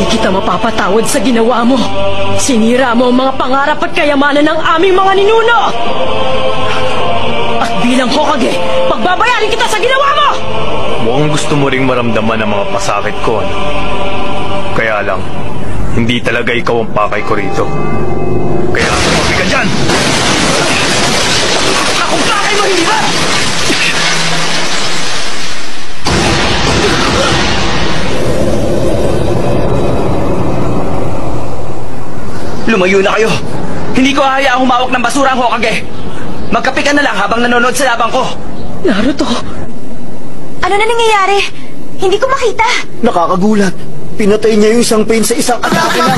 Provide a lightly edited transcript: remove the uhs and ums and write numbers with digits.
Hindi kita mapapatawad sa ginawa mo. Sinira mo ang mga pangarap at kayamanan ng aming mga ninuno. At bilang Hokage, pagbabayarin kita sa ginawa mo! Mukhang gusto mo ring maramdaman ang mga pasakit ko, ano? Kaya lang, hindi talaga ikaw ang pakay ko rito. Kaya tumabi ka dyan! Akong pakay mo, hindi ba? Lumayo na kayo! Hindi ko hahayaang humawak ng basura ang Hokage! Magkape ka na lang habang nanonood sa labang ko! Naruto! Ano na nangyayari? Hindi ko makita. Nakakagulat. Pinatay niya yung isang pain sa isang atake lang.